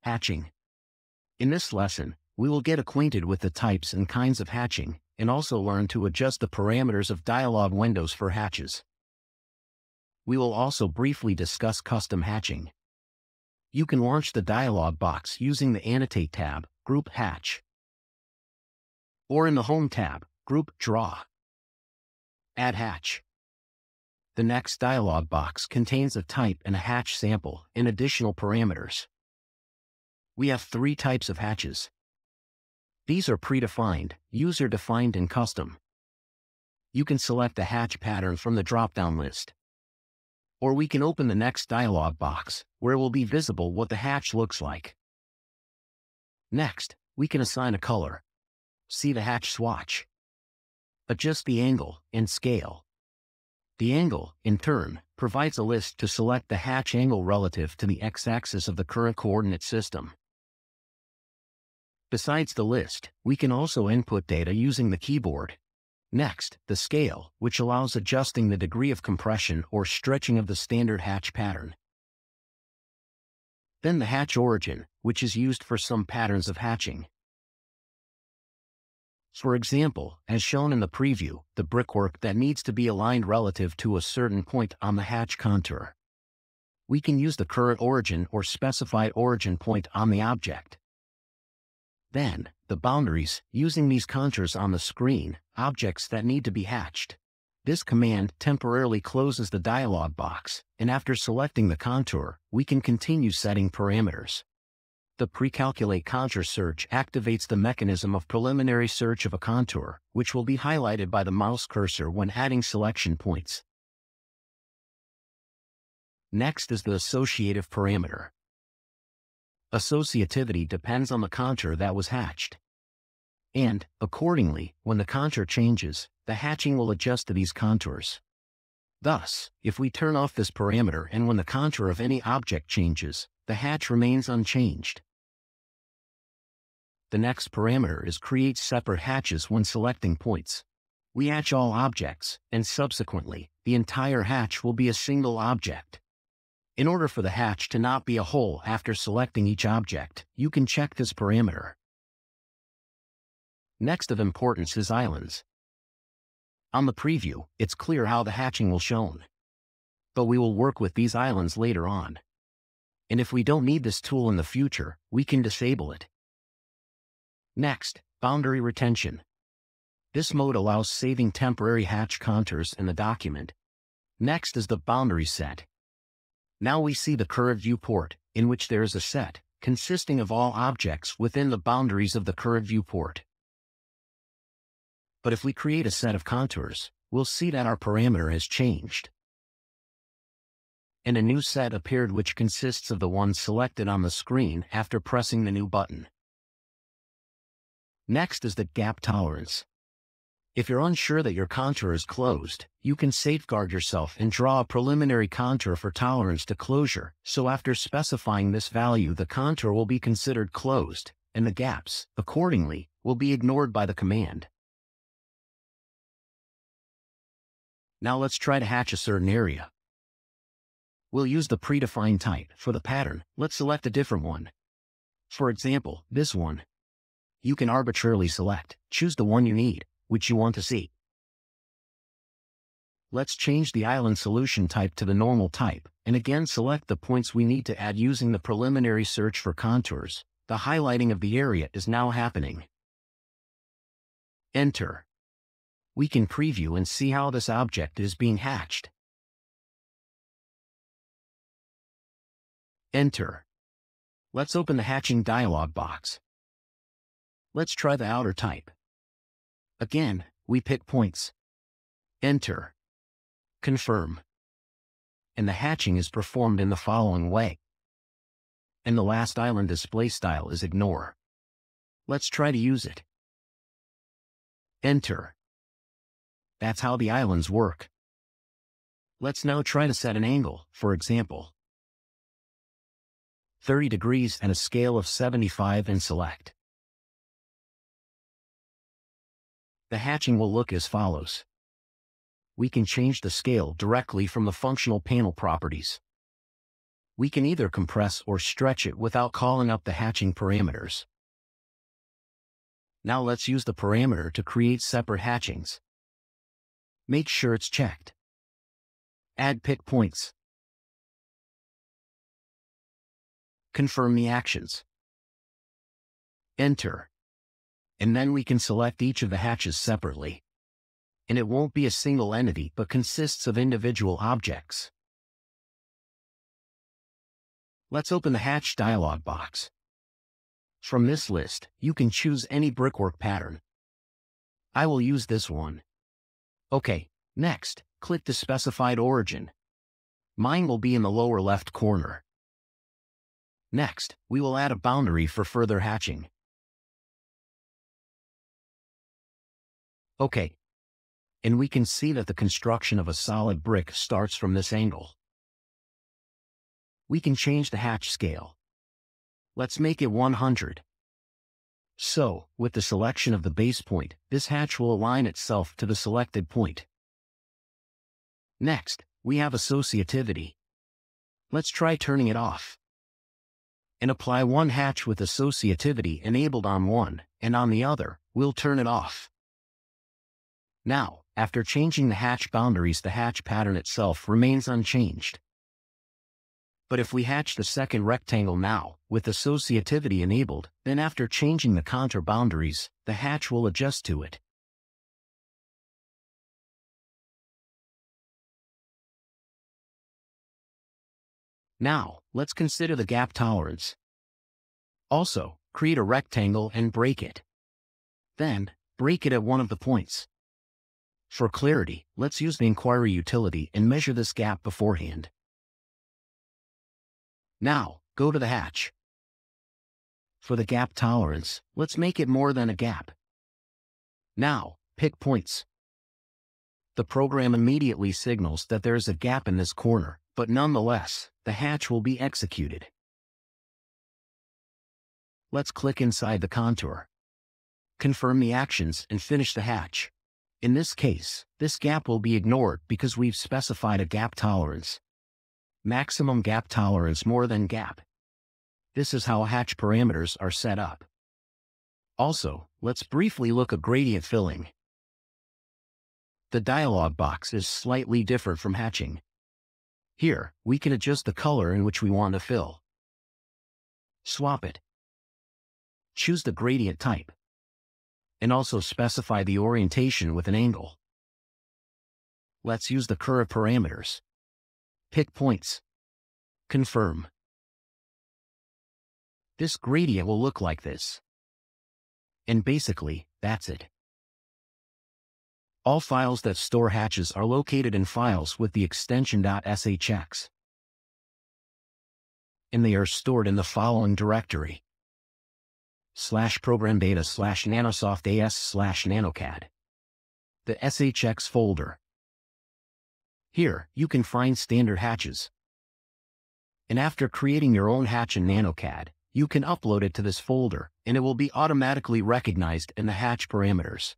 Hatching. In this lesson, we will get acquainted with the types and kinds of hatching, and also learn to adjust the parameters of dialog windows for hatches. We will also briefly discuss custom hatching. You can launch the dialog box using the Annotate tab, Group Hatch, or in the Home tab, Group Draw. Add hatch. The next dialog box contains a type and a hatch sample and additional parameters. We have three types of hatches. These are predefined, user-defined, and custom. You can select a hatch pattern from the drop-down list. Or we can open the next dialog box, where it will be visible what the hatch looks like. Next, we can assign a color. See the hatch swatch. Adjust the angle and scale. The angle, in turn, provides a list to select the hatch angle relative to the x-axis of the current coordinate system. Besides the list, we can also input data using the keyboard. Next, the scale, which allows adjusting the degree of compression or stretching of the standard hatch pattern. Then the hatch origin, which is used for some patterns of hatching. For example, as shown in the preview, the brickwork that needs to be aligned relative to a certain point on the hatch contour. We can use the current origin or specified origin point on the object. Then, the boundaries, using these contours on the screen, objects that need to be hatched. This command temporarily closes the dialog box, and after selecting the contour, we can continue setting parameters. The Pre-Calculate Contour search activates the mechanism of preliminary search of a contour, which will be highlighted by the mouse cursor when adding selection points. Next is the associative parameter. Associativity depends on the contour that was hatched. And, accordingly, when the contour changes, the hatching will adjust to these contours. Thus, if we turn off this parameter and when the contour of any object changes, the hatch remains unchanged. The next parameter is create separate hatches when selecting points. We hatch all objects, and subsequently, the entire hatch will be a single object. In order for the hatch to not be a whole after selecting each object, you can check this parameter. Next of importance is islands. On the preview, it's clear how the hatching will shown. But we will work with these islands later on. And if we don't need this tool in the future, we can disable it. Next, boundary retention. This mode allows saving temporary hatch contours in the document. Next is the boundary set. Now we see the current viewport, in which there is a set, consisting of all objects within the boundaries of the current viewport. But if we create a set of contours, we'll see that our parameter has changed. And a new set appeared which consists of the ones selected on the screen after pressing the new button. Next is the gap tolerance. If you're unsure that your contour is closed, you can safeguard yourself and draw a preliminary contour for tolerance to closure, so after specifying this value the contour will be considered closed, and the gaps, accordingly, will be ignored by the command. Now let's try to hatch a certain area. We'll use the predefined type. For the pattern, let's select a different one. For example, this one. You can arbitrarily select, choose the one you need, which you want to see. Let's change the island solution type to the normal type, and again select the points we need to add using the preliminary search for contours. The highlighting of the area is now happening. Enter. We can preview and see how this object is being hatched. Enter. Let's open the hatching dialog box. Let's try the outer type. Again, we pick points. Enter. Confirm. And the hatching is performed in the following way. And the last island display style is ignore. Let's try to use it. Enter. That's how the islands work. Let's now try to set an angle, for example, 30 degrees and a scale of 75 and select. The hatching will look as follows. We can change the scale directly from the functional panel properties. We can either compress or stretch it without calling up the hatching parameters. Now let's use the parameter to create separate hatchings. Make sure it's checked. Add pick points. Confirm the actions. Enter. And then we can select each of the hatches separately. And it won't be a single entity but consists of individual objects. Let's open the Hatch dialog box. From this list, you can choose any brickwork pattern. I will use this one. OK, next, click the specified origin. Mine will be in the lower left corner. Next, we will add a boundary for further hatching. OK. And we can see that the construction of a solid brick starts from this angle. We can change the hatch scale. Let's make it 100. So, with the selection of the base point, this hatch will align itself to the selected point. Next, we have associativity. Let's try turning it off. And apply one hatch with associativity enabled on one, and on the other, we'll turn it off. Now, after changing the hatch boundaries, the hatch pattern itself remains unchanged. But if we hatch the second rectangle now, with associativity enabled, then after changing the contour boundaries, the hatch will adjust to it. Now, let's consider the gap tolerance. Also, create a rectangle and break it. Then, break it at one of the points. For clarity, let's use the inquiry utility and measure this gap beforehand. Now, go to the hatch. For the gap tolerance, let's make it more than a gap. Now, pick points. The program immediately signals that there is a gap in this corner, but nonetheless, the hatch will be executed. Let's click inside the contour. Confirm the actions and finish the hatch. In this case, this gap will be ignored because we've specified a gap tolerance. Maximum gap tolerance more than gap. This is how hatch parameters are set up. Also, let's briefly look at gradient filling. The dialog box is slightly different from hatching. Here, we can adjust the color in which we want to fill. Swap it. Choose the gradient type. And also specify the orientation with an angle. Let's use the curve parameters. Pick points. Confirm. This gradient will look like this. And basically, that's it. All files that store hatches are located in files with the extension .shx. And they are stored in the following directory: /programdata/nanosoft/as/nanoCAD. The SHX folder. Here, you can find standard hatches. And after creating your own hatch in nanoCAD, you can upload it to this folder, and it will be automatically recognized in the hatch parameters.